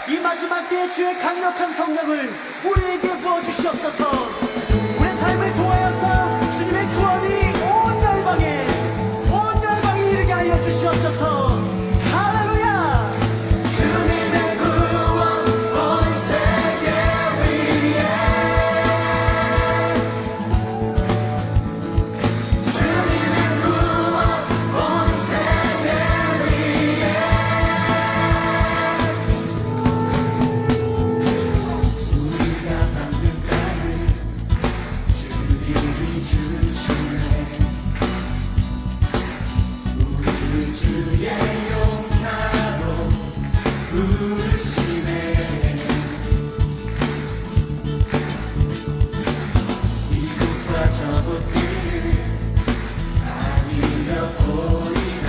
이 마지막 때의 주의 강력한 성령을 우리에게 부어주시옵소서. 우리의 삶을 통하여서 주님의 구원이 온 열방에 이르게 하여 주시옵소서. 할렐루야. 주님의 구원 온 세계 위에, 주님의 구원 온 세계 위에, 우리가 받는 땅을 주님이 주시네. 우리를 주의 용사로 부르시네. 이곳과 저곳을 다니며 보리라.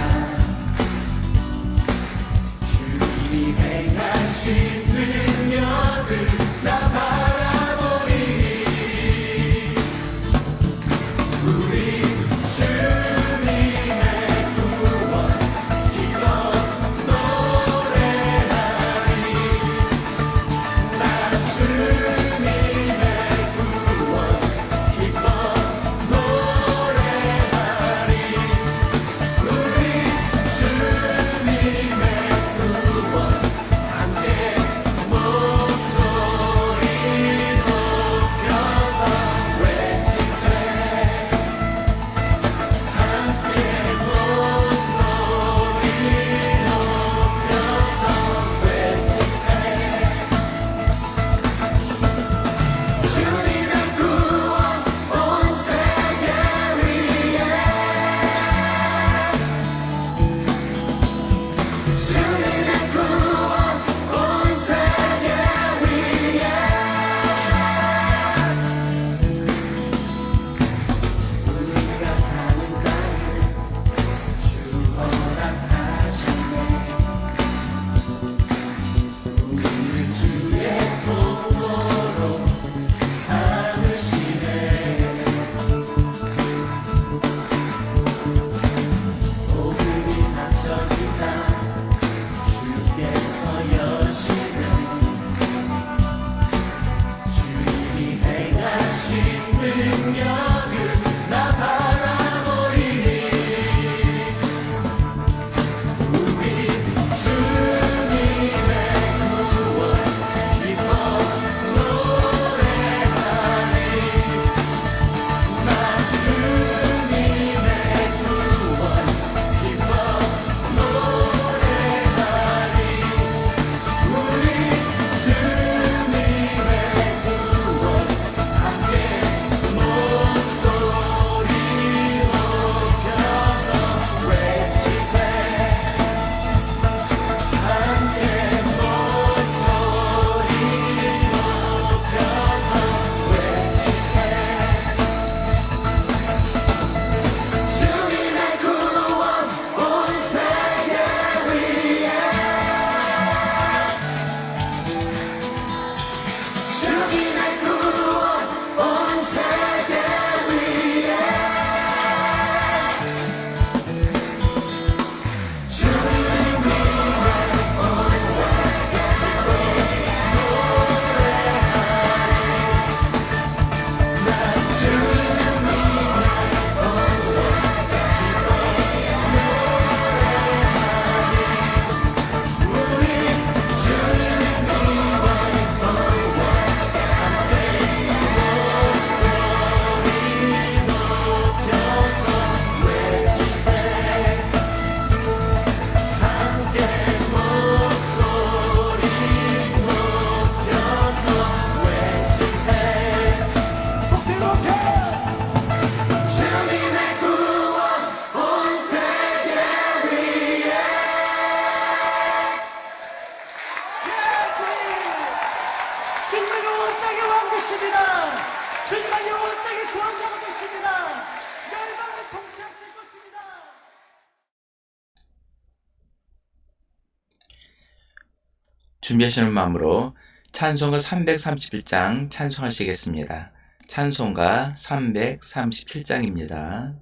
주님이 행하신 능력을 나 바라보리. 우리 주님의 구원 기뻐 노래하리. 나 주님의 구원 기뻐 노래하리. 우리 주님의 구원 함께 목소리 높여서 외치세. 함께 목소리 높여서 외치세. 주님의 구원 온 세계 위에, 주님의 구원 온 세계 위에, 우리가 가는 땅을 주 허락하셨네. 우리를 주의 통로로 삼으시네. 복음이 닫혀진다 주께서 여시네. 주님이 행하신 능력을 나 바라보리. 우리 주님의 구원 기뻐 노래하리. 나 주님의 구원 기뻐 노래하리. 우리 주님의 구원 함께 목소리 높여서 외치세. 함께 목소리 높여서 외치세. 주님의 구원 온 세계 위에, 주님의 구원 온 세계 위에, 주님의 온 세계 노래하리. 나 주님의 온 세계 노래하리. 우리 주님의 구원 온 세계 함께 목소리 높여서 외치세. 함께 목소리 높여서 외치세. 목소리 높여. 주님의 구원 온 세계 위에. 주님의 온 땅의 왕 되십니다. 주님의 온 땅의 구원자가 되십니다. 열방을 통치하실 것입니다. 준비하시는 마음으로 찬송가 337장 찬송하시겠습니다. 찬송가 337장입니다.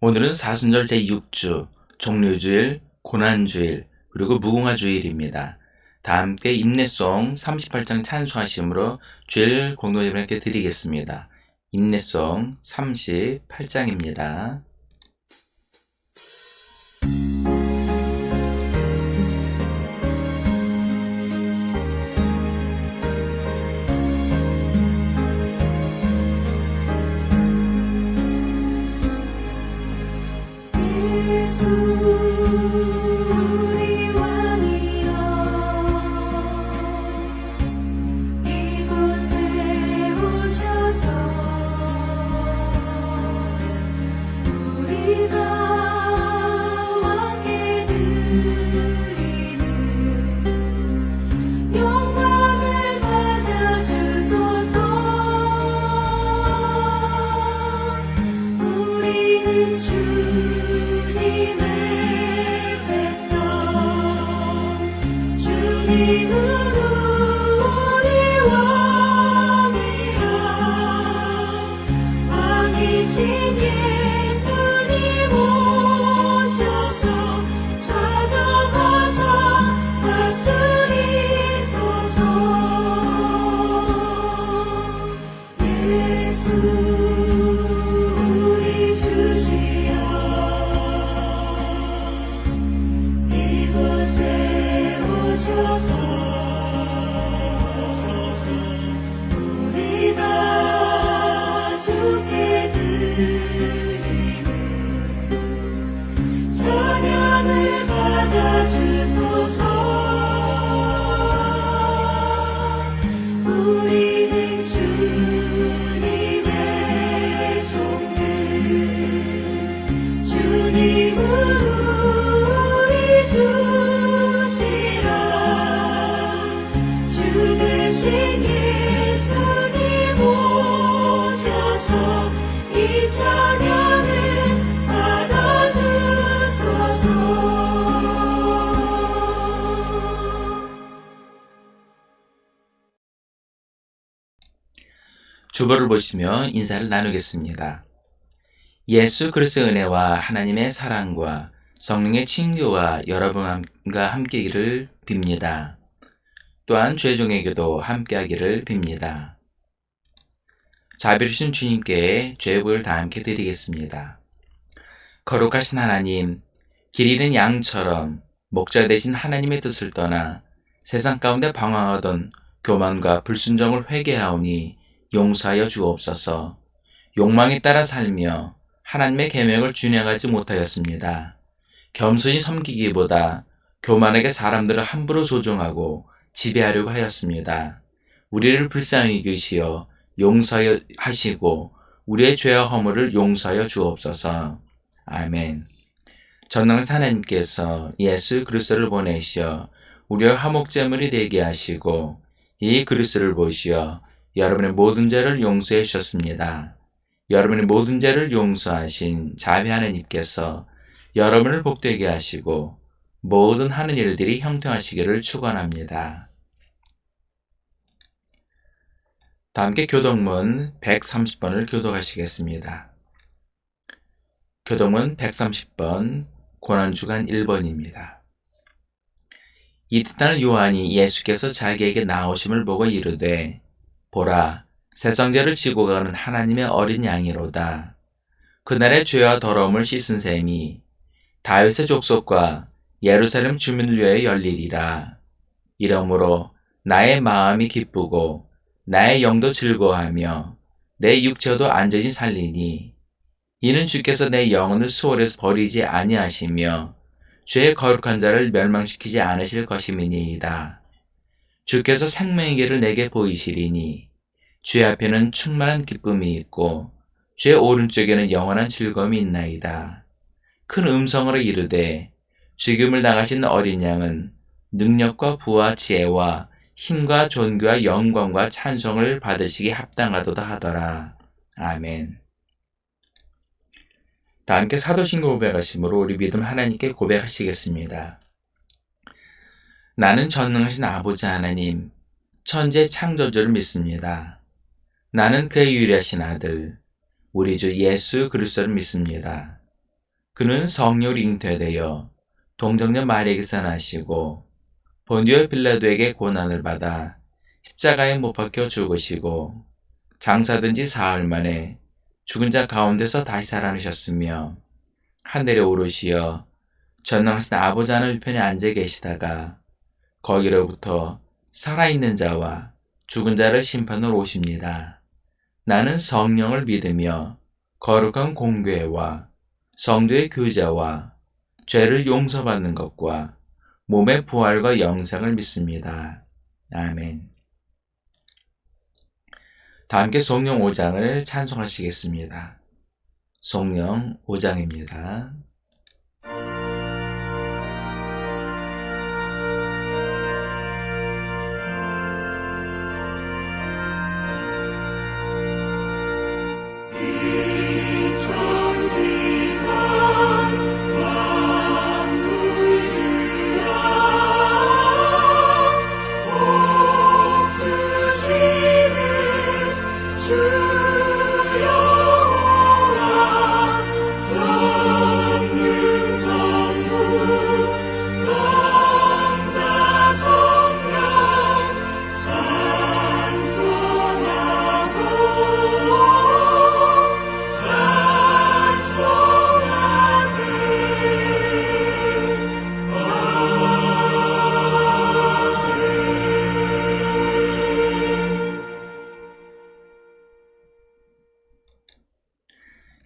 오늘은 사순절 제6주, 종료주일, 고난주일, 그리고 무궁화주일입니다. 다 함께 임내송 38장 찬송하심으로 주일 공동예배께 드리겠습니다. 임내송 38장입니다. 주보를 보시며 인사를 나누겠습니다. 예수 그리스도의 은혜와 하나님의 사랑과 성령의 친교와 여러분과 함께하기를 빕니다. 또한 죄종에게도 함께하기를 빕니다. 자비로우신 주님께 죄복을 다 함께 드리겠습니다. 거룩하신 하나님, 길 잃은 양처럼 목자 되신 하나님의 뜻을 떠나 세상 가운데 방황하던 교만과 불순종을 회개하오니 용서하여 주옵소서. 욕망에 따라 살며 하나님의 계명을 준행하지 못하였습니다. 겸손히 섬기기보다 교만하게 사람들을 함부로 조종하고 지배하려고 하였습니다. 우리를 불쌍히 여기시어 용서하여 하시고 우리의 죄와 허물을 용서하여 주옵소서. 아멘. 전능하신 하나님께서 예수 그리스도를 보내시어 우리의 화목제물이 되게 하시고 이 그리스도를 보시어 여러분의 모든 죄를 용서해 주셨습니다. 여러분의 모든 죄를 용서하신 자비 하나님께서 여러분을 복되게 하시고 모든 하는 일들이 형통하시기를 축원합니다. 다 함께 교동문 130번을 교독하시겠습니다. 교동문 130번 고난주간 1번입니다. 이튿날 요한이 예수께서 자기에게 나오심을 보고 이르되 보라, 세상죄를 지고 가는 하나님의 어린 양이로다. 그날의 죄와 더러움을 씻은 셈이 다윗의 족속과 예루살렘 주민을 위하여 열리리라. 이러므로 나의 마음이 기쁘고 나의 영도 즐거워하며 내 육체도 안전히 살리니 이는 주께서 내 영혼을 수월에서 버리지 아니하시며 죄의 거룩한 자를 멸망시키지 않으실 것임이니이다. 주께서 생명의 길을 내게 보이시리니 주의 앞에는 충만한 기쁨이 있고 주의 오른쪽에는 영원한 즐거움이 있나이다. 큰 음성으로 이르되 죽임을 당하신 어린 양은 능력과 부와 지혜와 힘과 존귀와 영광과 찬송을 받으시기 합당하도다 하더라. 아멘. 다 함께 사도신경 고백하심으로 우리 믿음 하나님께 고백하시겠습니다. 나는 전능하신 아버지 하나님, 천지의 창조주를 믿습니다. 나는 그의 유일하신 아들, 우리 주 예수 그리스도를 믿습니다. 그는 성령으로 잉태되어 동정녀 마리아에게서 나시고 본디오 빌라도에게 고난을 받아 십자가에 못 박혀 죽으시고 장사된 지 사흘 만에 죽은 자 가운데서 다시 살아나셨으며 하늘에 오르시어 전능하신 아버지 하늘 우편에 앉아 계시다가 거기로부터 살아있는 자와 죽은 자를 심판으로 오십니다. 나는 성령을 믿으며 거룩한 공교회와 성도의 교제와 죄를 용서받는 것과 몸의 부활과 영생을 믿습니다. 아멘. 다 함께 성령 5장을 찬송하시겠습니다. 성령 5장입니다.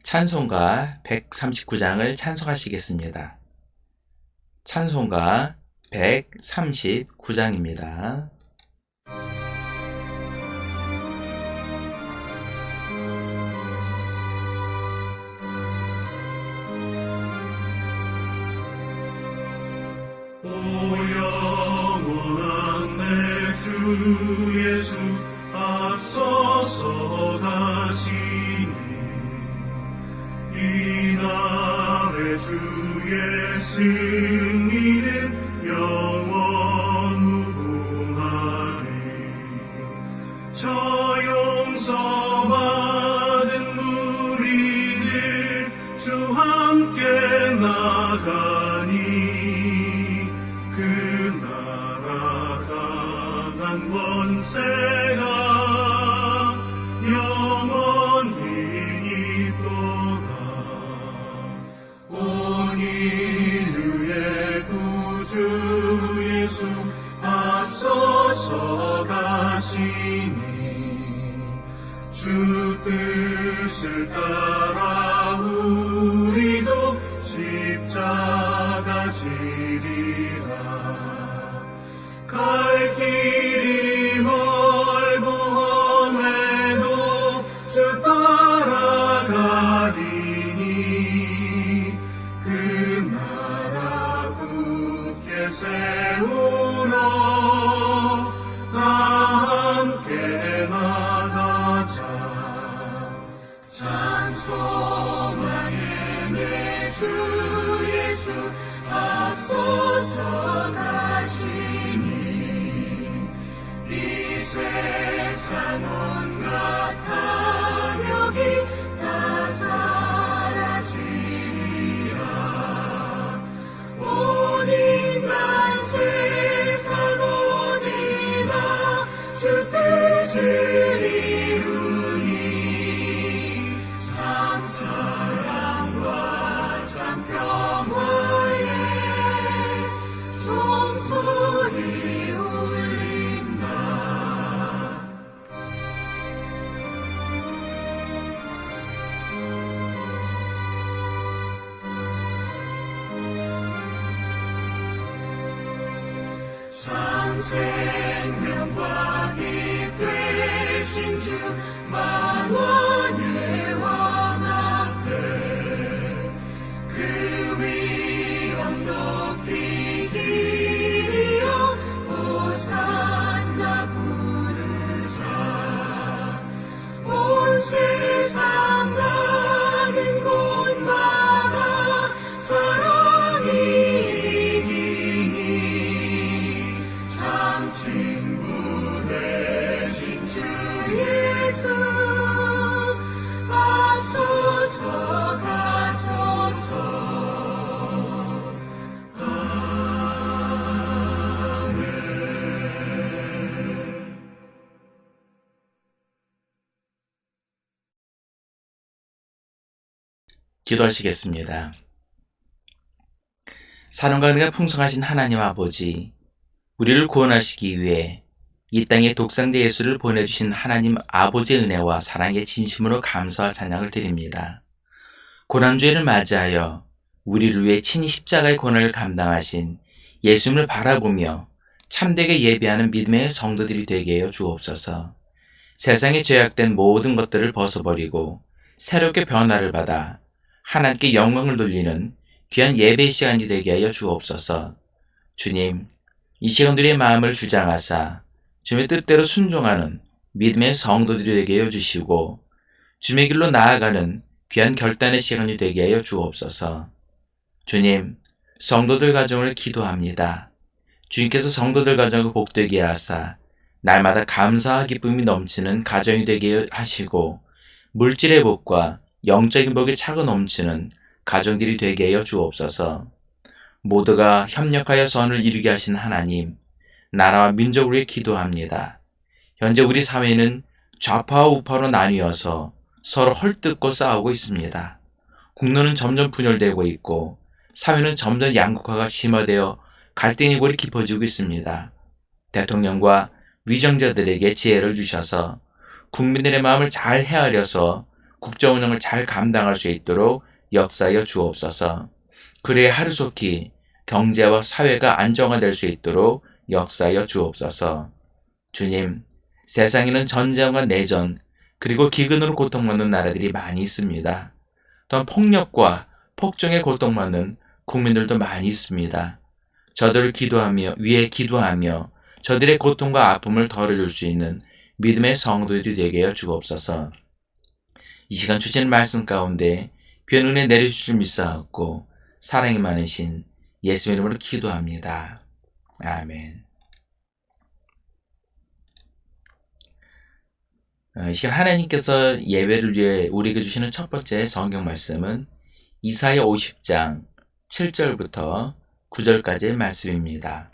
찬송가 139장을 찬송하시겠습니다. 찬송가 139장입니다. 오 영원한 내 주 예수 앞서서 가시니 이날의 주의 승리는 영원 무궁하리. 저 용서받은 무리들 주 함께 나가니 그 나라 강한 권세가 영원히 있도다. 온 인류의 구주 예수 앞서서 가시니 주 뜻을 따라 우리도 십자가 지리라. 갈 길이 멀고 험해도 주 따라가리니 그 나라 굳게 세우러 다 함께 나가자. 참 소망의 내 주 예수 앞서서 가시니 이 세상 온갖 탐욕이 다 사라지리라. 온 인간 세상 어디나 주 뜻을 이루니 참 사랑과 참 평화에 종소리 울린다. 참 생명과 빛 되신 주 만왕의 왕 앞에 그 위엄 높이 기리어 호산나 부르사. 온 세상 가는 곳마다 사랑이 이기니 참 친구 되신 주 예수 앞서서 가소서. 기도하시겠습니다. 사랑과 은혜가 풍성하신 하나님 아버지, 우리를 구원하시기 위해 이 땅에 독생자 예수를 보내주신 하나님 아버지의 은혜와 사랑에 진심으로 감사와 찬양을 드립니다. 고난주일을 맞이하여 우리를 위해 친히 십자가의 고난을 감당하신 예수님을 바라보며 참되게 예배하는 믿음의 성도들이 되게 하여 주옵소서. 세상에 죄악된 모든 것들을 벗어버리고 새롭게 변화를 받아 하나님께 영광을 돌리는 귀한 예배의 시간이 되게 하여 주옵소서. 주님, 이 시간 우리의 마음을 주장하사 주님의 뜻대로 순종하는 믿음의 성도들이 되게 하여 주시고 주님의 길로 나아가는 귀한 결단의 시간이 되게 하여 주옵소서. 주님, 성도들 가정을 기도합니다. 주님께서 성도들 가정을 복되게 하사 날마다 감사와 기쁨이 넘치는 가정이 되게 하시고 물질의 복과 영적인 복이 차고 넘치는 가정들이 되게 하여 주옵소서. 모두가 협력하여 선을 이루게 하신 하나님, 나라와 민족을 위해 기도합니다. 현재 우리 사회는 좌파와 우파로 나뉘어서 서로 헐뜯고 싸우고 있습니다. 국론은 점점 분열되고 있고 사회는 점점 양극화가 심화되어 갈등의 골이 깊어지고 있습니다. 대통령과 위정자들에게 지혜를 주셔서 국민들의 마음을 잘 헤아려서 국정 운영을 잘 감당할 수 있도록 역사하여 주옵소서. 그래야 하루속히 경제와 사회가 안정화될 수 있도록 역사하여 주옵소서. 주님, 세상에는 전쟁과 내전 그리고 기근으로 고통받는 나라들이 많이 있습니다. 또한 폭력과 폭정에 고통받는 국민들도 많이 있습니다. 저들을 위해 기도하며 저들의 고통과 아픔을 덜어줄 수 있는 믿음의 성도들이 되게 하여 주옵소서. 이 시간 주시는 말씀 가운데 귀한 은혜 내려주실 믿사옵고 사랑이 많으신 예수의 이름으로 기도합니다. 아멘. 이 시간 하나님께서 예배를 위해 우리에게 주시는 첫 번째 성경 말씀은 이사야 50장 7절부터 9절까지의 말씀입니다.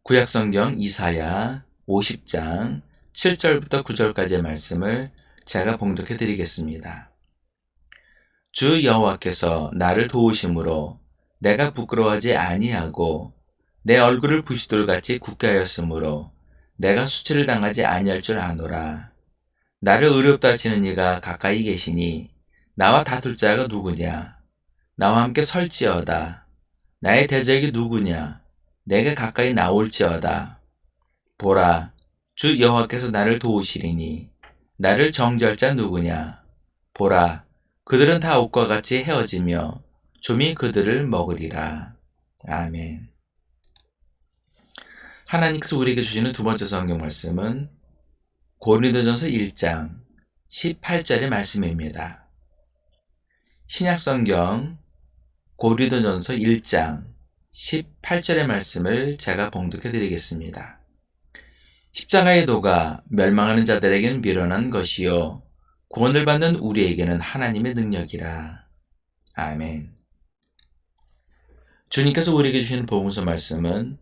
구약성경 이사야 50장 7절부터 9절까지의 말씀을 제가 봉독해 드리겠습니다. 주 여호와께서 나를 도우심으로 내가 부끄러워하지 아니하고 내 얼굴을 부싯돌같이 굳게 하였으므로 내가 수치를 당하지 아니할 줄 아노라. 나를 의롭다 하시는 이가 가까이 계시니 나와 다툴 자가 누구냐? 나와 함께 설지어다. 나의 대적이 누구냐? 내게 가까이 나올지어다. 보라, 주 여호와께서 나를 도우시리니 나를 정죄할 자 누구냐? 보라, 그들은 다 옷과 같이 헤어지며 좀이 그들을 먹으리라. 아멘. 하나님께서 우리에게 주시는 두 번째 성경 말씀은 고린도전서 1장 18절의 말씀입니다. 신약성경 고린도전서 1장 18절의 말씀을 제가 봉독해 드리겠습니다. 십자가의 도가 멸망하는 자들에게는 미련한 것이요 구원을 받는 우리에게는 하나님의 능력이라. 아멘. 주님께서 우리에게 주시는 복음서 말씀은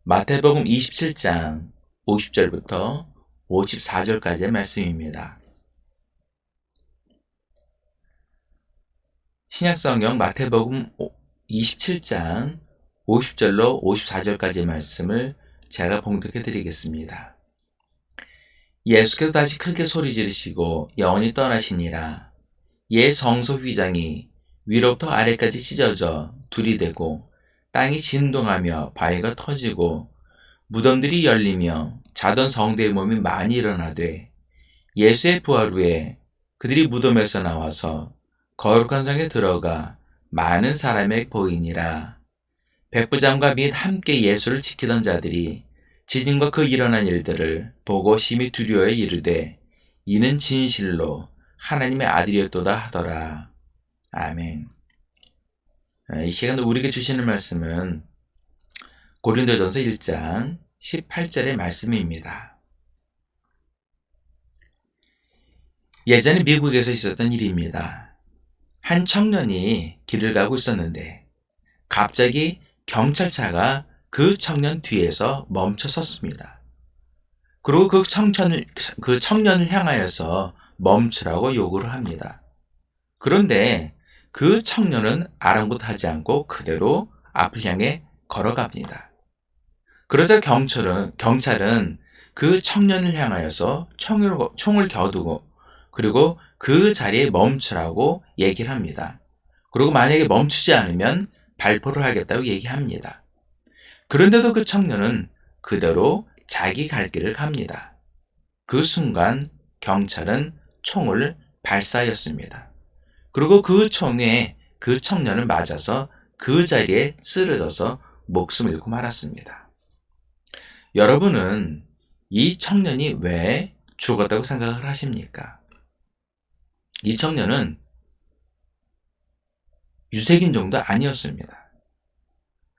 마태복음 27장 50절부터 54절까지의 말씀입니다. 신약성경 마태복음 27장 50절로 54절까지의 말씀을 제가 봉독해 드리겠습니다. 예수께서 다시 크게 소리 지르시고 영원히 떠나시니라. 옛 성소 휘장이 위로부터 아래까지 찢어져 둘이 되고 땅이 진동하며 바위가 터지고 무덤들이 열리며 자던 성도의 몸이 많이 일어나되 예수의 부활 후에 그들이 무덤에서 나와서 거룩한 성에 들어가 많은 사람에게 보이니라. 백부장과 및 함께 예수를 지키던 자들이 지진과 그 일어난 일들을 보고 심히 두려워해 이르되 이는 진실로 하나님의 아들이었도다 하더라. 아멘. 이 시간에 우리에게 주시는 말씀은 고린도전서 1장 18절의 말씀입니다. 예전에 미국에서 있었던 일입니다. 한 청년이 길을 가고 있었는데 갑자기 경찰차가 그 청년 뒤에서 멈춰 섰습니다. 그리고 그 청년을 향하여서 멈추라고 요구를 합니다. 그런데 그 청년은 아랑곳하지 않고 그대로 앞을 향해 걸어갑니다. 그러자 경찰은 그 청년을 향하여서 총을 겨두고 그리고 그 자리에 멈추라고 얘기를 합니다. 그리고 만약에 멈추지 않으면 발포를 하겠다고 얘기합니다. 그런데도 그 청년은 그대로 자기 갈 길을 갑니다. 그 순간 경찰은 총을 발사하였습니다. 그리고 그 총에 그 청년을 맞아서 그 자리에 쓰러져서 목숨을 잃고 말았습니다. 여러분은 이 청년이 왜 죽었다고 생각을 하십니까? 이 청년은 유색인종도 아니었습니다.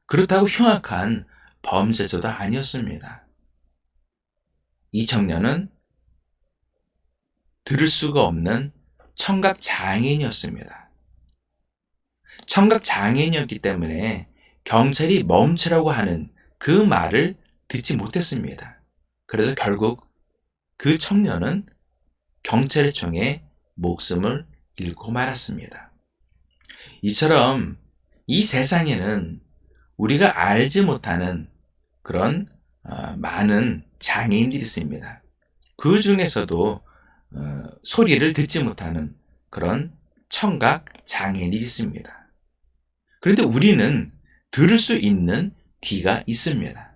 그렇다고 흉악한 범죄자도 아니었습니다. 이 청년은 들을 수가 없는 청각 장애인이었습니다. 청각 장애인이었기 때문에 경찰이 멈추라고 하는 그 말을 듣지 못했습니다. 그래서 결국 그 청년은 경찰의 총에 목숨을 잃고 말았습니다. 이처럼 이 세상에는 우리가 알지 못하는 그런 많은 장애인들이 있습니다. 그 중에서도 소리를 듣지 못하는 그런 청각 장애인들이 있습니다. 그런데 우리는 들을 수 있는 귀가 있습니다.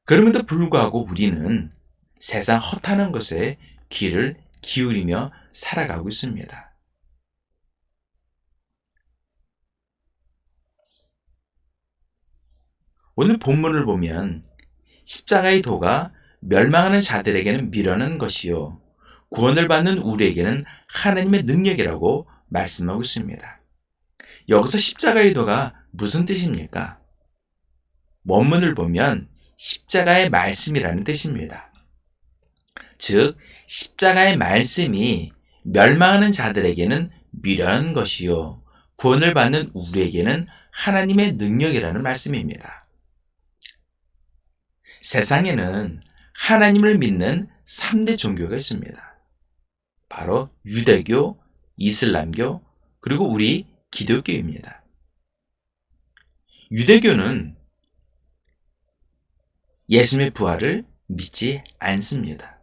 그럼에도 불구하고 우리는 세상 허탄한 것에 귀를 기울이며 살아가고 있습니다. 오늘 본문을 보면 십자가의 도가 멸망하는 자들에게는 미련한 것이요 구원을 받는 우리에게는 하나님의 능력이라고 말씀하고 있습니다. 여기서 십자가의 도가 무슨 뜻입니까? 원문을 보면 십자가의 말씀이라는 뜻입니다. 즉 십자가의 말씀이 멸망하는 자들에게는 미련한 것이요 구원을 받는 우리에게는 하나님의 능력이라는 말씀입니다. 세상에는 하나님을 믿는 3대 종교가 있습니다. 바로 유대교, 이슬람교, 그리고 우리 기독교입니다. 유대교는 예수님의 부활을 믿지 않습니다.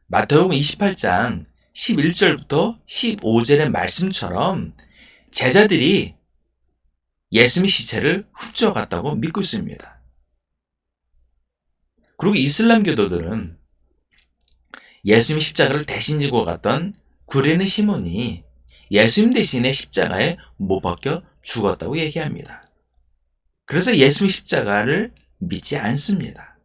마태복음 28장 11절부터 15절의 말씀처럼 제자들이 예수님의 시체를 훔쳐갔다고 믿고 있습니다. 그리고 이슬람교도들은 예수님의 십자가를 대신 지고 갔던 구레네 시몬이 예수님 대신에 십자가에 못 박혀 죽었다고 얘기합니다. 그래서 예수님의 십자가를 믿지 않습니다.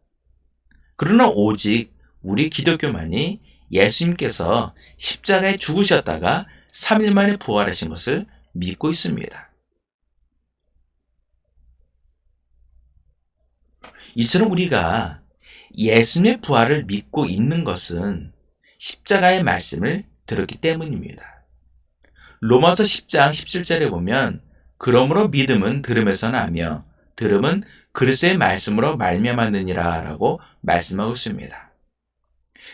그러나 오직 우리 기독교만이 예수님께서 십자가에 죽으셨다가 3일 만에 부활하신 것을 믿고 있습니다. 이처럼 우리가 예수님의 부활을 믿고 있는 것은 십자가의 말씀을 들었기 때문입니다. 로마서 10장 17절에 보면 그러므로 믿음은 들음에서 나며 들음은 그리스도의 말씀으로 말미암았느니라 라고 말씀하고 있습니다.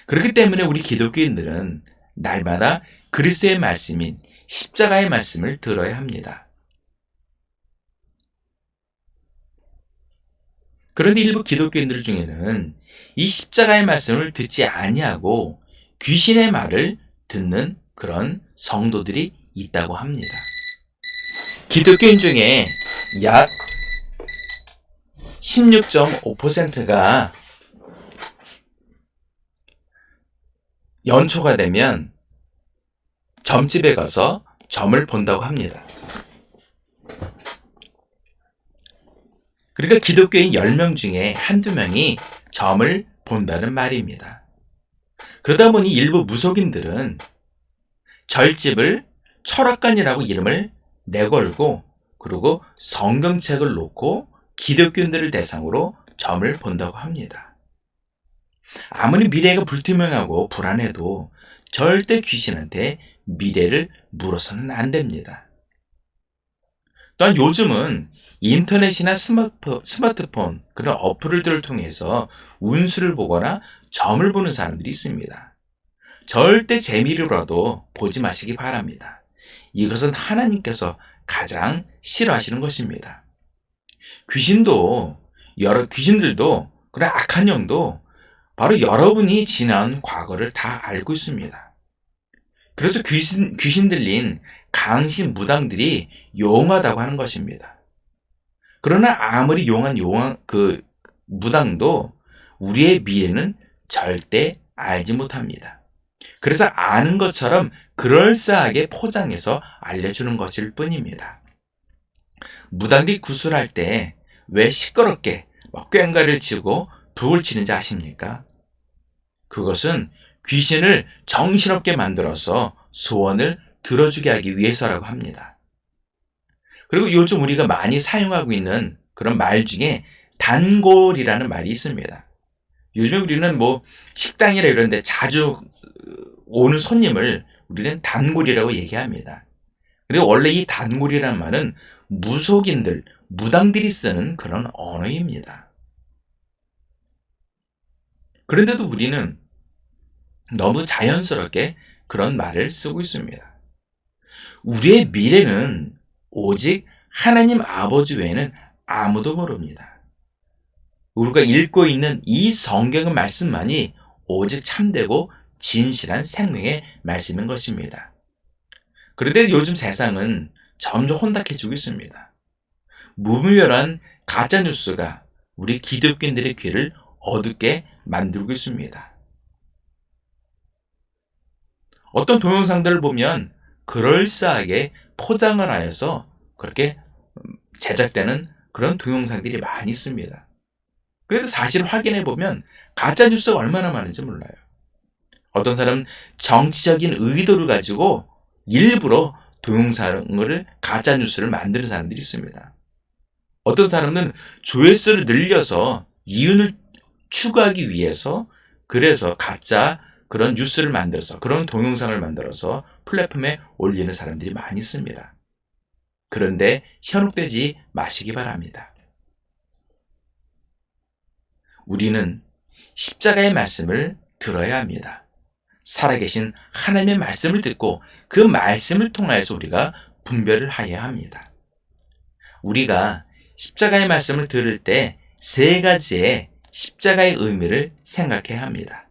그렇기 때문에 우리 기독교인들은 날마다 그리스도의 말씀인 십자가의 말씀을 들어야 합니다. 그런데 일부 기독교인들 중에는 이 십자가의 말씀을 듣지 아니하고 귀신의 말을 듣는 그런 성도들이 있다고 합니다. 기독교인 중에 약 16.5%가 연초가 되면 점집에 가서 점을 본다고 합니다. 그러니까 기독교인 10명 중에 한두 명이 점을 본다는 말입니다. 그러다 보니 일부 무속인들은 절집을 철학관이라고 이름을 내걸고 그리고 성경책을 놓고 기독교인들을 대상으로 점을 본다고 합니다. 아무리 미래가 불투명하고 불안해도 절대 귀신한테 미래를 물어서는 안 됩니다. 또한 요즘은 인터넷이나 스마트폰 그런 어플들을 통해서 운수를 보거나 점을 보는 사람들이 있습니다. 절대 재미로라도 보지 마시기 바랍니다. 이것은 하나님께서 가장 싫어하시는 것입니다. 귀신들도 그런 악한 영도 바로 여러분이 지난 과거를 다 알고 있습니다. 그래서 귀신 들린 강신 무당들이 용하다고 하는 것입니다. 그러나 아무리 용한 그 무당도 우리의 미래는 절대 알지 못합니다. 그래서 아는 것처럼 그럴싸하게 포장해서 알려주는 것일 뿐입니다. 무당들이 구슬할 때 왜 시끄럽게 꽹과리를 치고 북을 치는지 아십니까? 그것은 귀신을 정신없게 만들어서 소원을 들어주게 하기 위해서라고 합니다. 그리고 요즘 우리가 많이 사용하고 있는 그런 말 중에 단골이라는 말이 있습니다. 요즘에 우리는 식당이나 이런 데 자주 오는 손님을 우리는 단골이라고 얘기합니다. 그리고 원래 이 단골이라는 말은 무속인들, 무당들이 쓰는 그런 언어입니다. 그런데도 우리는 너무 자연스럽게 그런 말을 쓰고 있습니다. 우리의 미래는 오직 하나님 아버지 외에는 아무도 모릅니다. 우리가 읽고 있는 이 성경의 말씀만이 오직 참되고 진실한 생명의 말씀인 것입니다. 그런데 요즘 세상은 점점 혼탁해지고 있습니다. 무분별한 가짜뉴스가 우리 기독교인들의 귀를 어둡게 만들고 있습니다. 어떤 동영상들을 보면 그럴싸하게 포장을 하여서 그렇게 제작되는 그런 동영상들이 많이 있습니다. 그래도 사실 확인해 보면 가짜뉴스가 얼마나 많은지 몰라요. 어떤 사람은 정치적인 의도를 가지고 일부러 동영상을 가짜뉴스를 만드는 사람들이 있습니다. 어떤 사람은 조회수를 늘려서 이윤을 추구하기 위해서 그래서 가짜 그런 뉴스를 만들어서 그런 동영상을 만들어서 플랫폼에 올리는 사람들이 많이 있습니다. 그런데 현혹되지 마시기 바랍니다. 우리는 십자가의 말씀을 들어야 합니다. 살아계신 하나님의 말씀을 듣고 그 말씀을 통하여서 우리가 분별을 해야 합니다. 우리가 십자가의 말씀을 들을 때 세 가지의 십자가의 의미를 생각해야 합니다.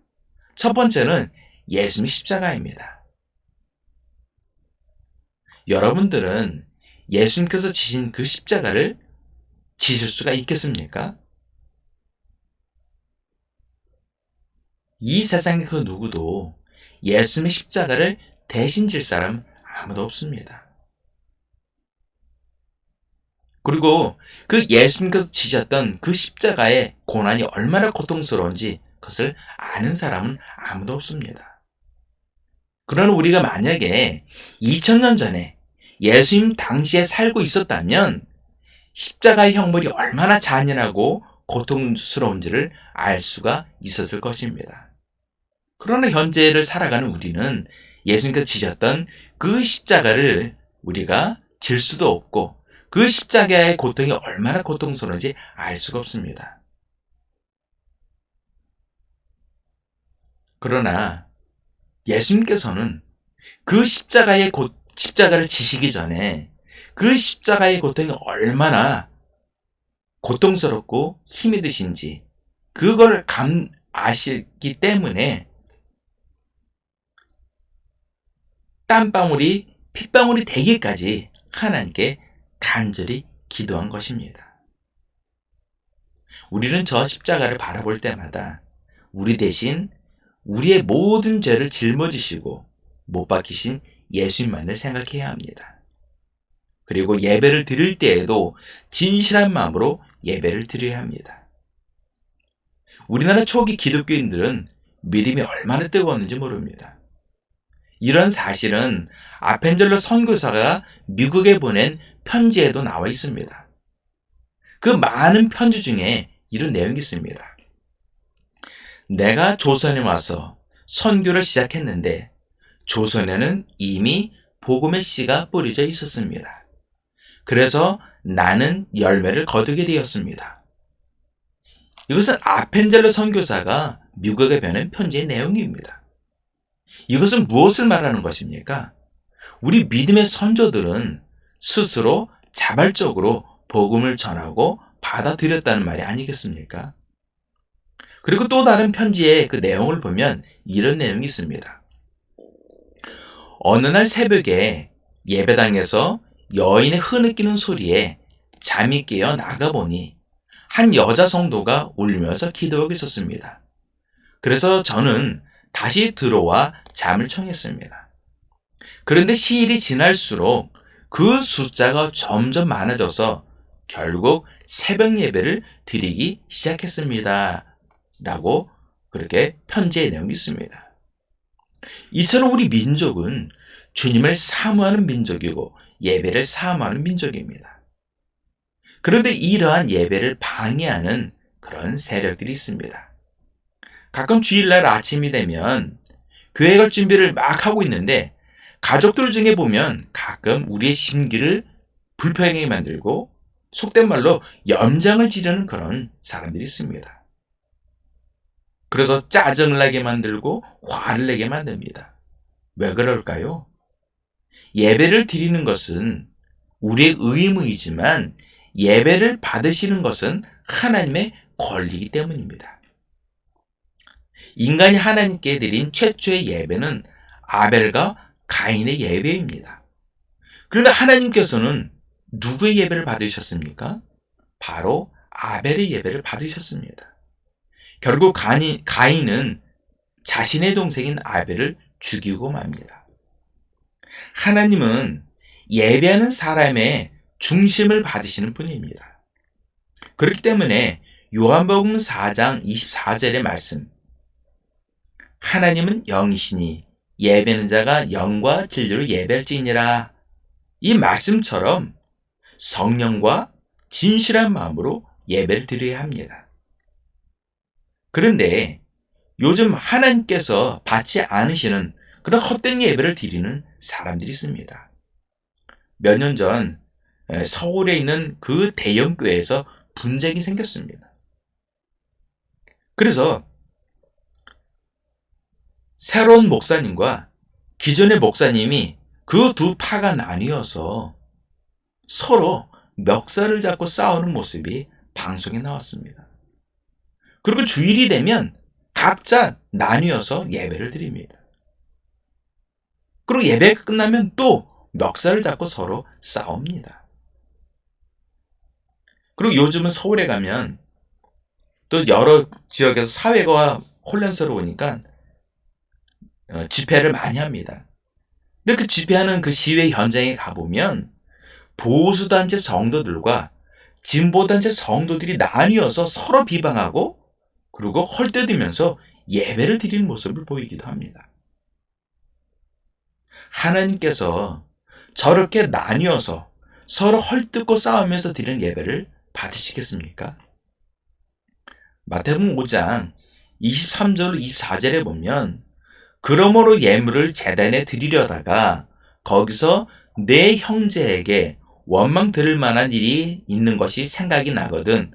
첫 번째는 예수님의 십자가입니다. 여러분들은 예수님께서 지신 그 십자가를 지실 수가 있겠습니까? 이 세상의 그 누구도 예수님의 십자가를 대신 질 사람 아무도 없습니다. 그리고 그 예수님께서 지셨던 그 십자가의 고난이 얼마나 고통스러운지 그것을 아는 사람은 아무도 없습니다. 그러나 우리가 만약에 2000년 전에 예수님 당시에 살고 있었다면 십자가의 형벌이 얼마나 잔인하고 고통스러운지를 알 수가 있었을 것입니다. 그러나 현재를 살아가는 우리는 예수님께서 지셨던 그 십자가를 우리가 질 수도 없고 그 십자가의 고통이 얼마나 고통스러운지 알 수가 없습니다. 그러나 예수님께서는 그 십자가를 지시기 전에 그 십자가의 고통이 얼마나 고통스럽고 힘이 드신지 그걸 아시기 때문에 땀방울이 핏방울이 되기까지 하나님께 간절히 기도한 것입니다. 우리는 저 십자가를 바라볼 때마다 우리 대신 우리의 모든 죄를 짊어지시고 못 박히신 예수님만을 생각해야 합니다. 그리고 예배를 드릴 때에도 진실한 마음으로 예배를 드려야 합니다. 우리나라 초기 기독교인들은 믿음이 얼마나 뜨거웠는지 모릅니다. 이런 사실은 아펜젤러 선교사가 미국에 보낸 편지에도 나와 있습니다. 그 많은 편지 중에 이런 내용이 있습니다. 내가 조선에 와서 선교를 시작했는데 조선에는 이미 복음의 씨가 뿌려져 있었습니다. 그래서 나는 열매를 거두게 되었습니다. 이것은 아펜젤러 선교사가 미국에 보낸 편지의 내용입니다. 이것은 무엇을 말하는 것입니까? 우리 믿음의 선조들은 스스로 자발적으로 복음을 전하고 받아들였다는 말이 아니겠습니까? 그리고 또 다른 편지의 그 내용을 보면 이런 내용이 있습니다. 어느 날 새벽에 예배당에서 여인의 흐느끼는 소리에 잠이 깨어 나가보니 한 여자 성도가 울면서 기도하고 있었습니다. 그래서 저는 다시 들어와 잠을 청했습니다. 그런데 시일이 지날수록 그 숫자가 점점 많아져서 결국 새벽 예배를 드리기 시작했습니다. 라고 그렇게 편지의 내용이 있습니다. 이처럼 우리 민족은 주님을 사모하는 민족이고 예배를 사모하는 민족입니다. 그런데 이러한 예배를 방해하는 그런 세력들이 있습니다. 가끔 주일날 아침이 되면 교회 갈 준비를 막 하고 있는데 가족들 중에 보면 가끔 우리의 심기를 불편하게 만들고 속된 말로 염장을 지르는 그런 사람들이 있습니다. 그래서 짜증을 나게 만들고 화를 내게 만듭니다. 왜 그럴까요? 예배를 드리는 것은 우리의 의무이지만 예배를 받으시는 것은 하나님의 권리이기 때문입니다. 인간이 하나님께 드린 최초의 예배는 아벨과 가인의 예배입니다. 그런데 하나님께서는 누구의 예배를 받으셨습니까? 바로 아벨의 예배를 받으셨습니다. 결국 가인은 자신의 동생인 아벨을 죽이고 맙니다. 하나님은 예배하는 사람의 중심을 받으시는 분입니다. 그렇기 때문에 요한복음 4장 24절의 말씀, 하나님은 영이시니 예배하는 자가 영과 진리로 예배할지니라, 이 말씀처럼 성령과 진실한 마음으로 예배를 드려야 합니다. 그런데 요즘 하나님께서 받지 않으시는 그런 헛된 예배를 드리는 사람들이 있습니다. 몇 년 전 서울에 있는 그 대형교회에서 분쟁이 생겼습니다. 그래서 새로운 목사님과 기존의 목사님이 그 두 파가 나뉘어서 서로 멱살을 잡고 싸우는 모습이 방송에 나왔습니다. 그리고 주일이 되면 각자 나뉘어서 예배를 드립니다. 그리고 예배가 끝나면 또 멱살을 잡고 서로 싸웁니다. 그리고 요즘은 서울에 가면 또 여러 지역에서 사회가 혼란스러우니까 집회를 많이 합니다. 근데 그 집회하는 그 시위 현장에 가보면 보수단체 성도들과 진보단체 성도들이 나뉘어서 서로 비방하고 그리고 헐뜯으면서 예배를 드리는 모습을 보이기도 합니다. 하나님께서 저렇게 나뉘어서 서로 헐뜯고 싸우면서 드리는 예배를 받으시겠습니까? 마태복음 5장 23절 24절에 보면 그러므로 예물을 제단에 드리려다가 거기서 내 형제에게 원망 들을 만한 일이 있는 것이 생각이 나거든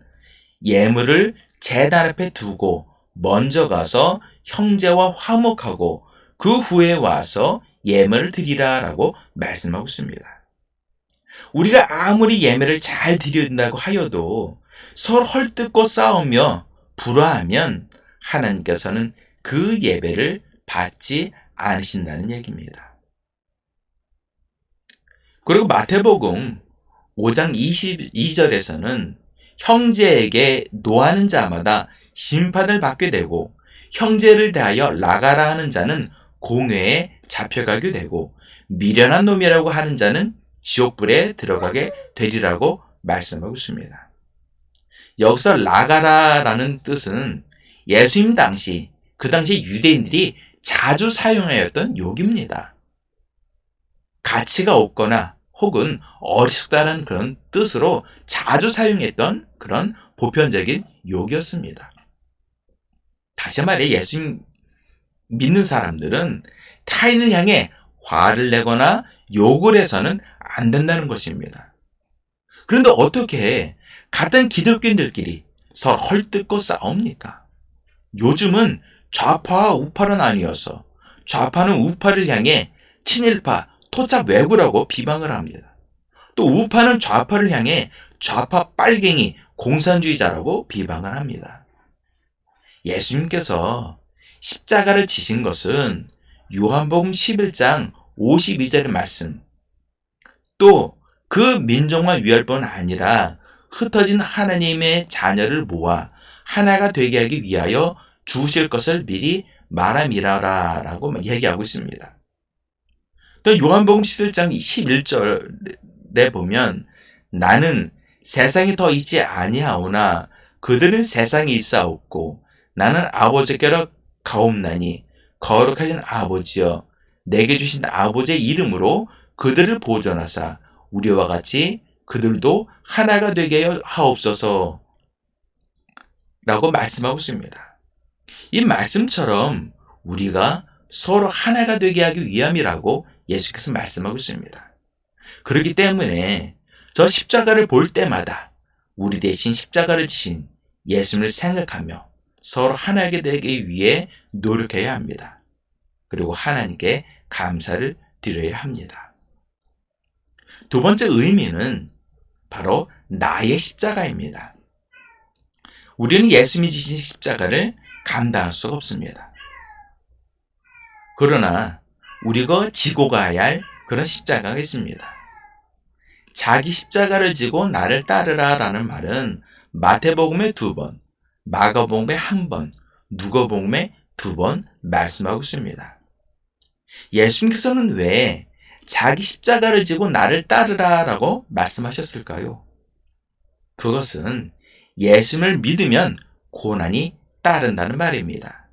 예물을 제단 앞에 두고 먼저 가서 형제와 화목하고 그 후에 와서 예물을 드리라 라고 말씀하고 있습니다. 우리가 아무리 예물을 잘 드린다고 하여도 서로 헐뜯고 싸우며 불화하면 하나님께서는 그 예배를 받지 않으신다는 얘기입니다. 그리고 마태복음 5장 22절에서는 형제에게 노하는 자마다 심판을 받게 되고 형제를 대하여 나가라 하는 자는 공회에 잡혀가게 되고 미련한 놈이라고 하는 자는 지옥불에 들어가게 되리라고 말씀하고 있습니다. 여기서 나가라라는 뜻은 예수님 당시 그 당시 유대인들이 자주 사용하였던 욕입니다. 가치가 없거나 혹은 어리숙다는 그런 뜻으로 자주 사용했던 그런 보편적인 욕이었습니다. 다시 말해 예수님 믿는 사람들은 타인을 향해 화를 내거나 욕을 해서는 안 된다는 것입니다. 그런데 어떻게 같은 기독교인들끼리 서로 헐뜯고 싸웁니까? 요즘은 좌파와 우파로 나뉘어서 좌파는 우파를 향해 친일파, 토착 왜구라고 비방을 합니다. 또 우파는 좌파를 향해 좌파 빨갱이 공산주의자라고 비방을 합니다. 예수님께서 십자가를 지신 것은 요한복음 11장 52절의 말씀, 또 그 민족만 위할 뿐 아니라 흩어진 하나님의 자녀를 모아 하나가 되게 하기 위하여 주실 것을 미리 말함이라라 라고 얘기하고 있습니다. 또 요한복음 11장 11절에 보면 나는 세상에 더 있지 아니하오나 그들은 세상에 있사옵고 나는 아버지께로 가옵나니 거룩하신 아버지여 내게 주신 아버지의 이름으로 그들을 보존하사 우리와 같이 그들도 하나가 되게 하옵소서 라고 말씀하고 있습니다. 이 말씀처럼 우리가 서로 하나가 되게 하기 위함이라고 예수께서 말씀하고 있습니다. 그렇기 때문에 저 십자가를 볼 때마다 우리 대신 십자가를 지신 예수님을 생각하며 서로 하나가 되기 위해 노력해야 합니다. 그리고 하나님께 감사를 드려야 합니다. 두 번째 의미는 바로 나의 십자가입니다. 우리는 예수님이 지신 십자가를 감당할 수가 없습니다. 그러나 우리가 지고 가야 할 그런 십자가가 있습니다. 자기 십자가를 지고 나를 따르라 라는 말은 마태복음에 2번, 마가복음에 1번, 누가복음에 2번 말씀하고 있습니다. 예수님께서는 왜 자기 십자가를 지고 나를 따르라 라고 말씀하셨을까요? 그것은 예수님을 믿으면 고난이 따른다는 말입니다.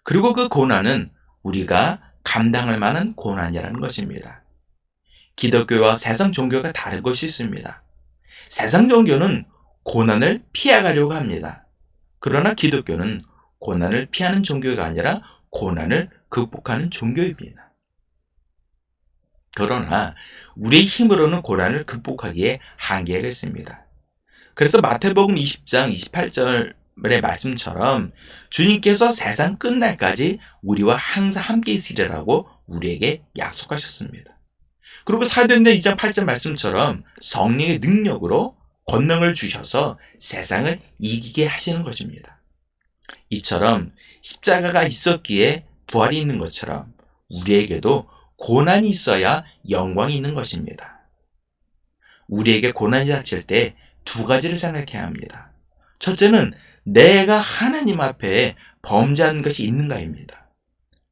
그리고 그 고난은 우리가 감당할 만한 고난이라는 것입니다. 기독교와 세상 종교가 다른 것이 있습니다. 세상 종교는 고난을 피해가려고 합니다. 그러나 기독교는 고난을 피하는 종교가 아니라 고난을 극복하는 종교입니다. 그러나 우리의 힘으로는 고난을 극복하기에 한계가 있습니다. 그래서 마태복음 20장 28절의 말씀처럼 주님께서 세상 끝날까지 우리와 항상 함께 있으리라고 우리에게 약속하셨습니다. 그리고 사도행전 2장 8절 말씀처럼 성령의 능력으로 권능을 주셔서 세상을 이기게 하시는 것입니다. 이처럼 십자가가 있었기에 부활이 있는 것처럼 우리에게도 고난이 있어야 영광이 있는 것입니다. 우리에게 고난이 닥칠 때 두 가지를 생각해야 합니다. 첫째는 내가 하나님 앞에 범죄한 것이 있는가입니다.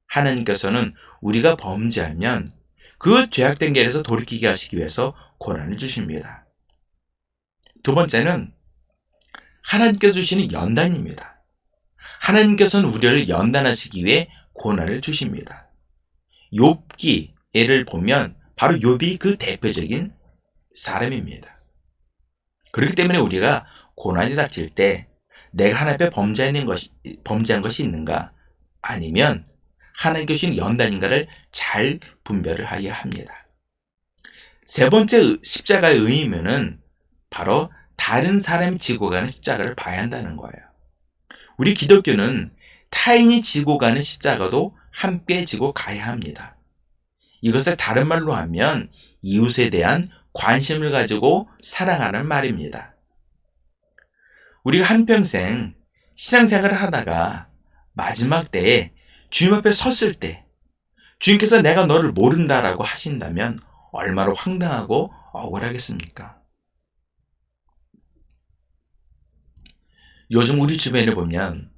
하나님께서는 우리가 범죄하면 그 죄악된 길에서 돌이키게 하시기 위해서 고난을 주십니다. 두 번째는 하나님께서 주시는 연단입니다. 하나님께서는 우리를 연단하시기 위해 고난을 주십니다. 욥기를 보면 바로 욥이 그 대표적인 사람입니다. 그렇기 때문에 우리가 고난이 닥칠 때 내가 하나님 앞에 범죄한 것이 있는가 아니면 하나님께 주신 연단인가를 잘 분별을 하여야 합니다. 세 번째 십자가의 의미는 바로 다른 사람이 지고 가는 십자가를 봐야 한다는 거예요. 우리 기독교는 타인이 지고 가는 십자가도 함께 지고 가야 합니다. 이것을 다른 말로 하면 이웃에 대한 관심을 가지고 사랑하는 말입니다. 우리가 한평생 신앙생활을 하다가 마지막 때에 주님 앞에 섰을 때 주님께서 내가 너를 모른다라고 하신다면 얼마나 황당하고 억울하겠습니까? 요즘 우리 주변에 보면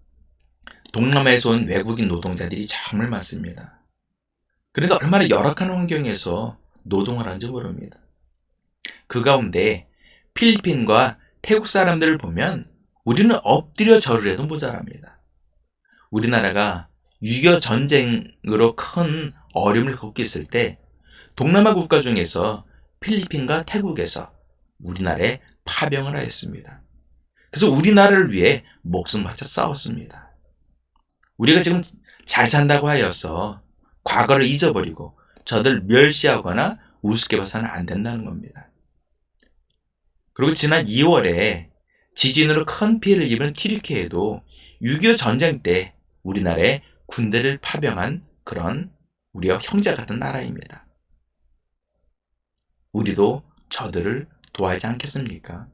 동남아에서 온 외국인 노동자들이 정말 많습니다. 그런데 얼마나 열악한 환경에서 노동을 하는지 모릅니다. 그 가운데 필리핀과 태국 사람들을 보면 우리는 엎드려 절을 해도 모자랍니다. 우리나라가 6.25 전쟁으로 큰 어려움을 겪고 있을 때 동남아 국가 중에서 필리핀과 태국에서 우리나라에 파병을 하였습니다. 그래서 우리나라를 위해 목숨 바쳐 싸웠습니다. 우리가 지금 잘 산다고 하여서 과거를 잊어버리고 저들 멸시하거나 우습게 봐서는 안 된다는 겁니다. 그리고 지난 2월에 지진으로 큰 피해를 입은 튀르키예도 6.25 전쟁 때 우리나라에 군대를 파병한 그런 우리와 형제 같은 나라입니다. 우리도 저들을 도와야지 않겠습니까?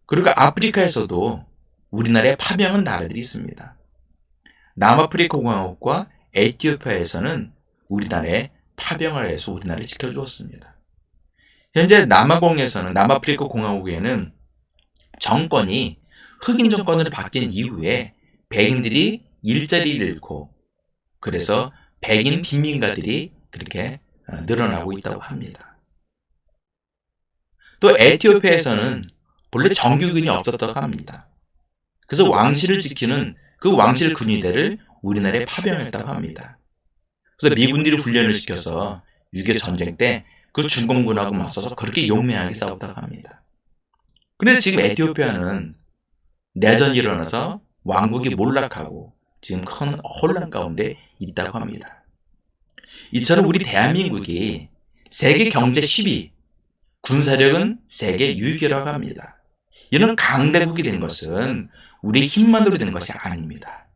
그리고 아프리카에서도 우리나라에 파병한 나라들이 있습니다. 남아프리카 공화국과 에티오피아에서는 우리나라에 파병을 해서 우리나라를 지켜주었습니다. 현재 남아프리카 공화국에는 정권이 흑인 정권으로 바뀐 이후에 백인들이 일자리를 잃고 그래서 백인 빈민가들이 그렇게 늘어나고 있다고 합니다. 또 에티오피아에서는 본래 정규군이 없었다고 합니다. 그래서 왕실을 지키는 그 왕실 군의대를 우리나라에 파병했다고 합니다. 그래서 미군들이 훈련을 시켜서 6.25 전쟁 때 그 중공군하고 맞서서 그렇게 용맹하게 싸웠다고 합니다. 그런데 지금 에티오피아는 내전이 일어나서 왕국이 몰락하고 지금 큰 혼란 가운데 있다고 합니다. 이처럼 우리 대한민국이 세계 경제 10위, 군사력은 세계 6위라고 합니다. 이런 강대국이 된 것은 우리의 힘만으로 된 것이 아닙니다.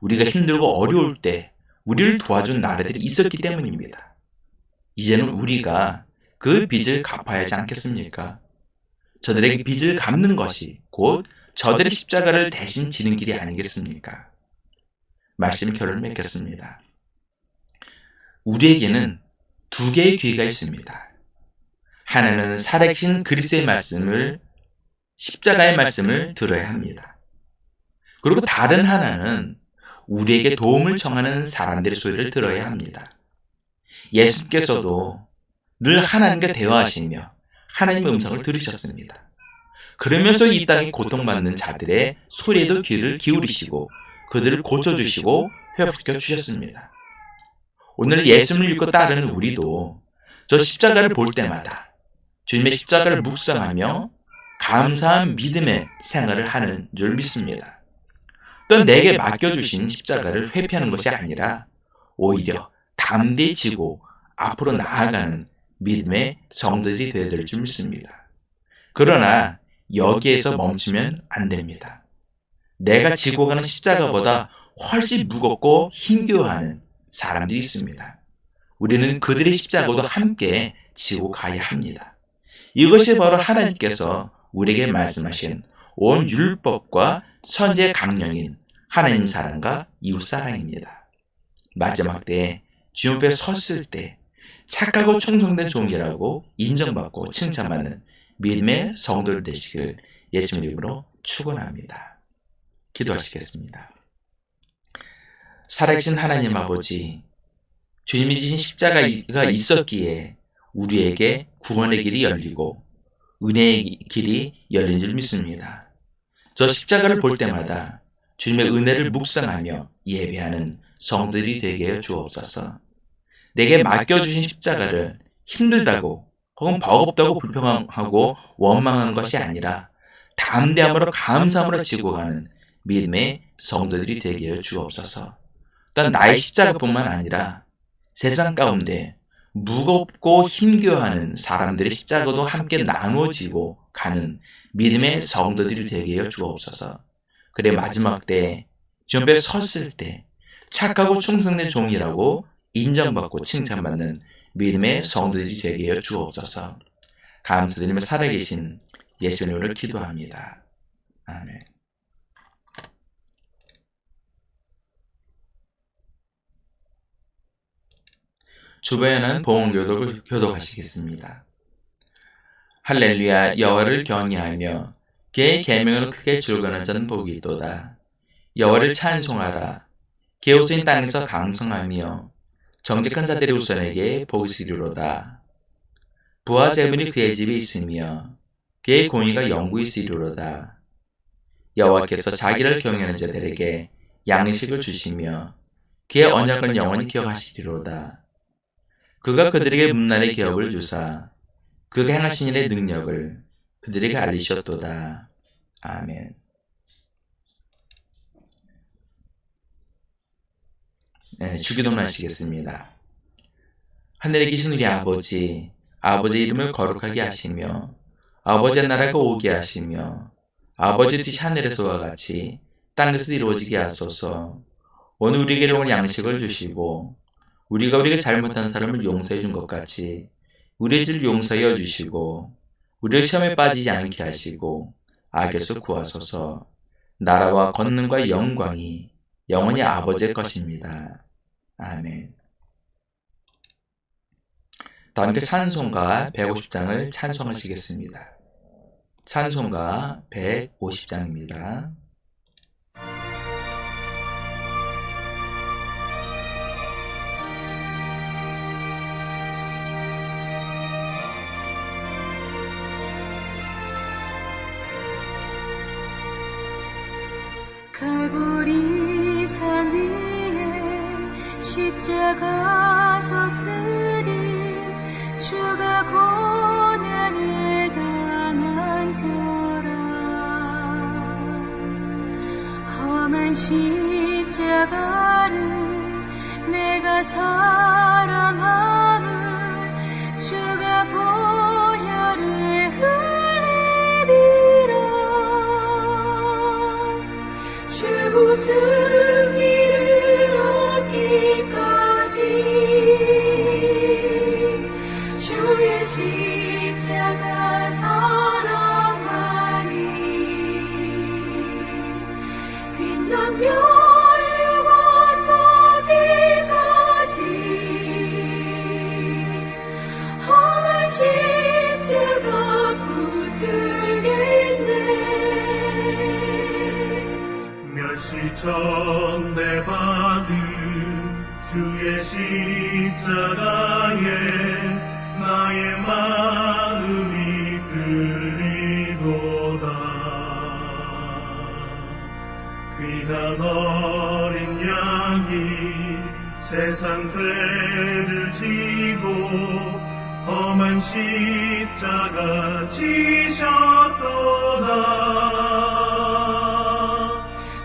우리가 힘들고 어려울 때 우리를 도와준 나라들이 있었기 때문입니다. 이제는 우리가 그 빚을 갚아야 하지 않겠습니까? 저들에게 빚을 갚는 것이 곧 저들의 십자가를 대신 지는 길이 아니겠습니까? 말씀 결론을 맺겠습니다. 우리에게는 두 개의 귀가 있습니다. 하나는 살아계신 그리스도의 말씀을, 십자가의 말씀을 들어야 합니다. 그리고 다른 하나는 우리에게 도움을 청하는 사람들의 소리를 들어야 합니다. 예수께서도 늘 하나님과 대화하시며 하나님의 음성을 들으셨습니다. 그러면서 이 땅에 고통받는 자들의 소리에도 귀를 기울이시고 그들을 고쳐주시고 회복시켜 주셨습니다. 오늘 예수를 믿고 따르는 우리도 저 십자가를 볼 때마다 주님의 십자가를 묵상하며 감사한 믿음의 생활을 하는 줄 믿습니다. 또 내게 맡겨주신 십자가를 회피하는 것이 아니라 오히려 담대히 지고 앞으로 나아가는 믿음의 성도들이 되어야 될 줄 믿습니다. 그러나 여기에서 멈추면 안 됩니다. 내가 지고 가는 십자가보다 훨씬 무겁고 힘겨워하는 사람들이 있습니다. 우리는 그들의 십자가도 함께 지고 가야 합니다. 이것이 바로 하나님께서 우리에게 말씀하신 온 율법과 선지의 강령인 하나님 사랑과 이웃 사랑입니다. 마지막 때에 주님 앞에 섰을 때 착하고 충성된 종이라고 인정받고 칭찬받는 믿음의 성도들 되시길 예수님 이름으로 축원합니다. 기도하시겠습니다. 살아계신 하나님 아버지, 주님이 지신 십자가가 있었기에 우리에게 구원의 길이 열리고 은혜의 길이 열린 줄 믿습니다. 저 십자가를 볼 때마다 주님의 은혜를 묵상하며 예배하는 성도들이 되게 하여 주옵소서. 내게 맡겨주신 십자가를 힘들다고 혹은 버겁다고 불평하고 원망하는 것이 아니라 담대함으로 감사함으로 지고 가는 믿음의 성도들이 되게 하여 주옵소서. 또한 나의 십자가뿐만 아니라 세상 가운데 무겁고 힘겨워하는 사람들의 십자가도 함께 나누어지고 가는 믿음의 성도들이 되게 하여 주옵소서. 그래 마지막 때에 주님 앞에 섰을 때 착하고 충성된 종이라고 인정받고 칭찬받는 믿음의 성도들이 되게 하여 주옵소서. 감사드리며 살아계신 예수님으로 기도합니다. 아멘. 주보에는 봉헌교독을 교독하시겠습니다. 할렐루야. 여호와를 경외하며 그의 계명을 크게 즐거워하는 자는 복이 있도다. 여호와를 찬송하라. 그의 후손이 땅에서 강성하며 정직한 자들의 후손에게 복이 있으리로다. 부와 재물이 그의 집에 있으며 그의 공의가 영구히 있으리로다. 여호와께서 자기를 경외하는 자들에게 양식을 주시며 그의 언약을 영원히 기억하시리로다. 그가 그들에게 문날의 기업을 주사 그가 행하신 일의 능력을 그들에게 알리셨도다. 아멘. 네, 주기도문 하시겠습니다. 하늘에 계신 우리 아버지, 아버지의 이름을 거룩하게 하시며 아버지의 나라가 오게 하시며 아버지의 뜻이 하늘에서와 같이 땅에서 이루어지게 하소서. 오늘 우리에게 일용할 양식을 주시고 우리가 잘못한 사람을 용서해 준 것 같이 우리의 죄를 용서하여 주시고 우리를 시험에 빠지지 않게 하시고 악에서 구하소서. 나라와 권능과 영광이 영원히 아버지의 것입니다. 아멘. 다 함께 찬송가 150장을 찬송하시겠습니다. 찬송가 150장입니다. 갈보리 산 위에 십자가 섰으니 주가 고난을 당한 뼈라. 험한 십자가를 내가 사랑함은 주가 보혈을 흘리리라. 주 승리를 얻기까지 주의 십자가 사랑하니 빛나며 영원 어디까지 험한 십자가 붙들겠네. 멸시전내 받은 주의 십자가에 나의 마음이 끌리도다. 귀한 어린 양이 세상 죄를 지고 험한 십자가 지셨도다.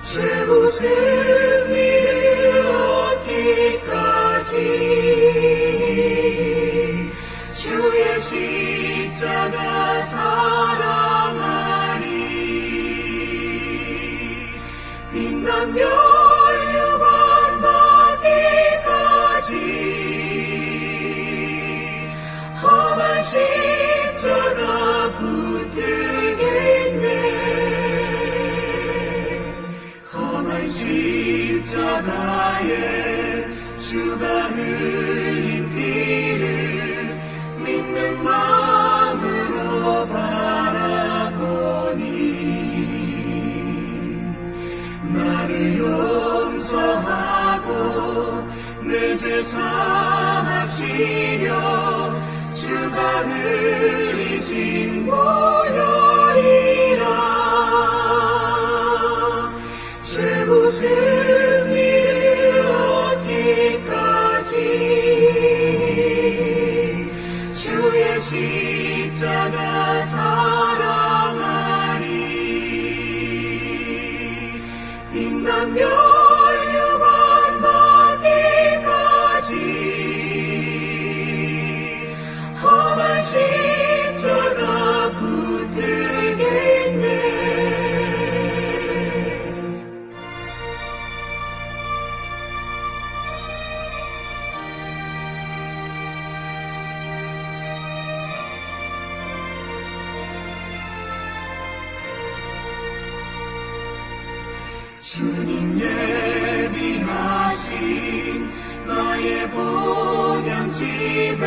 최후 승리를 얻기까지 주의 십자가 사랑하니 빛나며 영원 받기까지 험한 십자가 붙들겠네. 십자가에 주가 흘린 피를 믿는 마음으로 바라보니 나를 용서하고 내 죄 사하시려 주가 흘리신 보혈이라. 최후 승리를 얻기까지 주의 십자가 사랑하니 빛나며 영원 받기까지 험한 십자가 붙들겠네. 주님 예비하신 나의 본향집에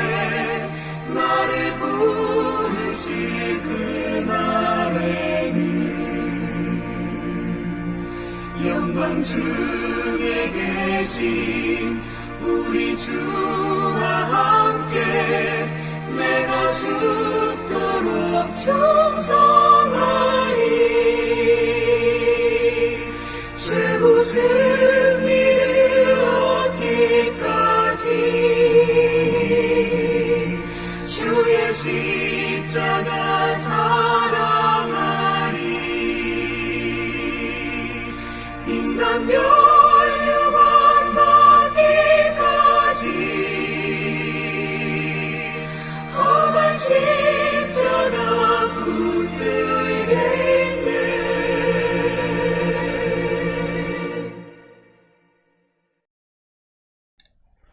나를 부르실 그날에는 영광 중에 계신 우리 주와 함께 내가 죽도록 충성하리. 최후 승리를 얻기까지 주의 십자가 사랑하니 빛나며 영원 받기까지 험한 십자가 붙들겠네.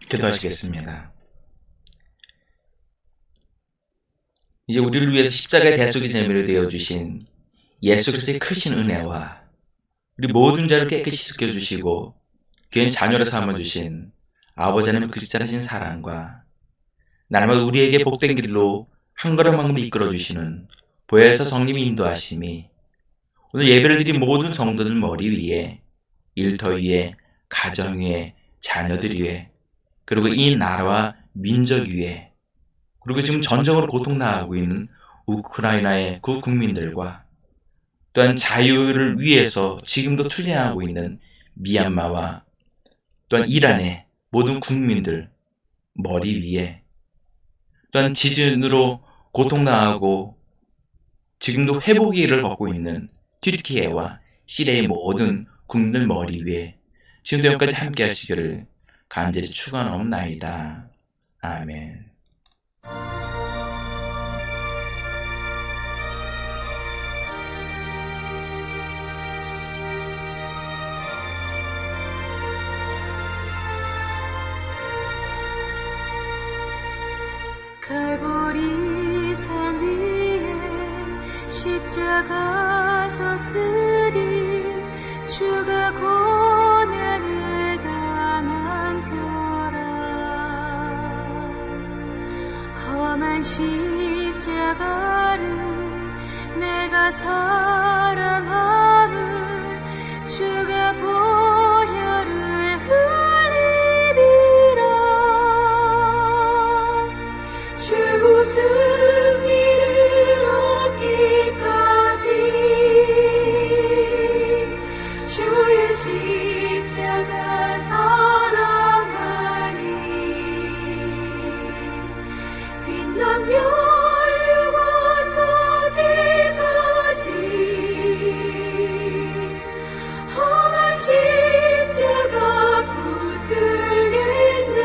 기도하시겠습니다. 이제 우리를 위해서 십자가의 대속의 제물이 되어주신 예수 그리스도의 크신 은혜와 우리 모든 죄를 깨끗이 씻겨주시고 귀한 자녀로 삼아주신 아버지 하나님의 극진하신 사랑과 날마다 우리에게 복된 길로 한 걸음 한 걸음 이끌어주시는 보혜사 성령의 인도하심이 오늘 예배를 드린 모든 성도들 머리 위에, 일터 위에, 가정 위에, 자녀들 위에, 그리고 이 나라와 민족 위에, 그리고 지금 전쟁으로 고통당하고 있는 우크라이나의 그 국민들과 또한 자유를 위해서 지금도 투쟁하고 있는 미얀마와 또한 이란의 모든 국민들 머리 위에, 또한 지진으로 고통당하고 지금도 회복의 일을 걷고 있는 튀르키예와 시리아의 모든 국민들 머리 위에 지금도 여기까지 함께 하시기를 간절히 축원하옵나이다. 아멘. 갈보리 산 위에 십자가 섰으리 주가 고난을 당한 뼈라 험한 십자가를 내가 사랑함은 주가 보혈을 흘리리라 주 승리를 얻기까지 주의 십자가 사랑하리 빛나며 영원 받기까지 험한 십자가 붙들겠네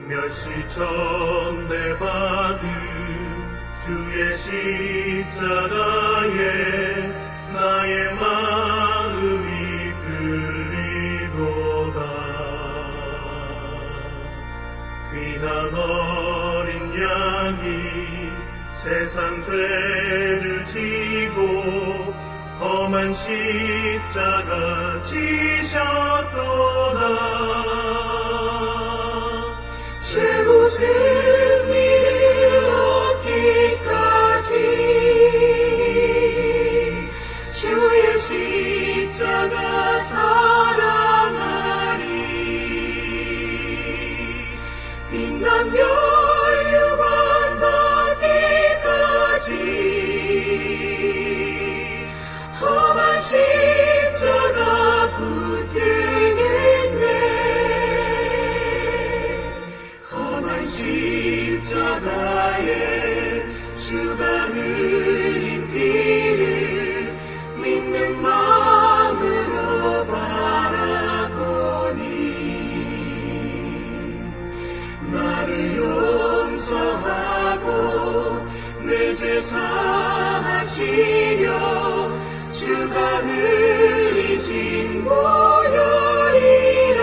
멸시전대 받은 주의 십자가에 나의 마음이 끌리도다 귀한 어린 양이 세상 죄를 지고 험한 십자가 지셨도다 최후 승리를 얻기까지 주의 십자가 사랑하리 빛나며 영원 받기까지 험한 십자가 붙들겠네 십자가에 주가 흘린 피를 믿는 마음으로 바라보니 나를 용서하고 내 죄 사하시려 주가 흘리신 보혈이라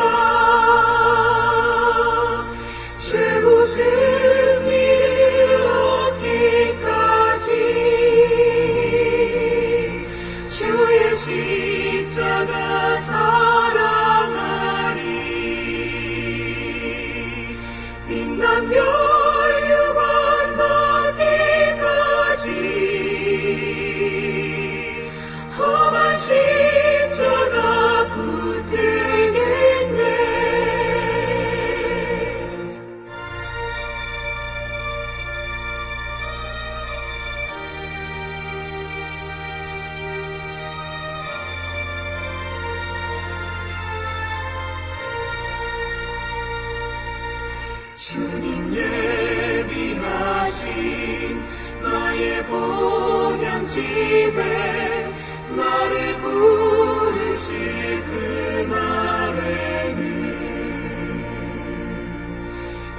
최후 승리를 얻기까지 주의 십자가 사랑하리 빛나며 영원 받기까지 험한 십자가 붙들겠네 주님 예비하신 나의 본향집에 나를 부르실 그날에는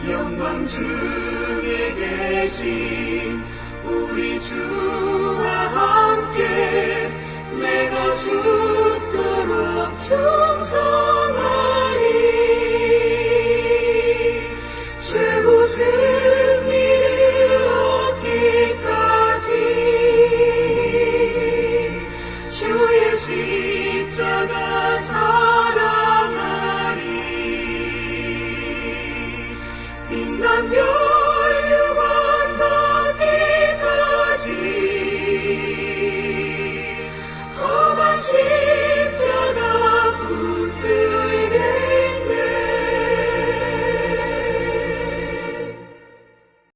영광 중에 계신 우리 주와 함께 내가 죽도록 충성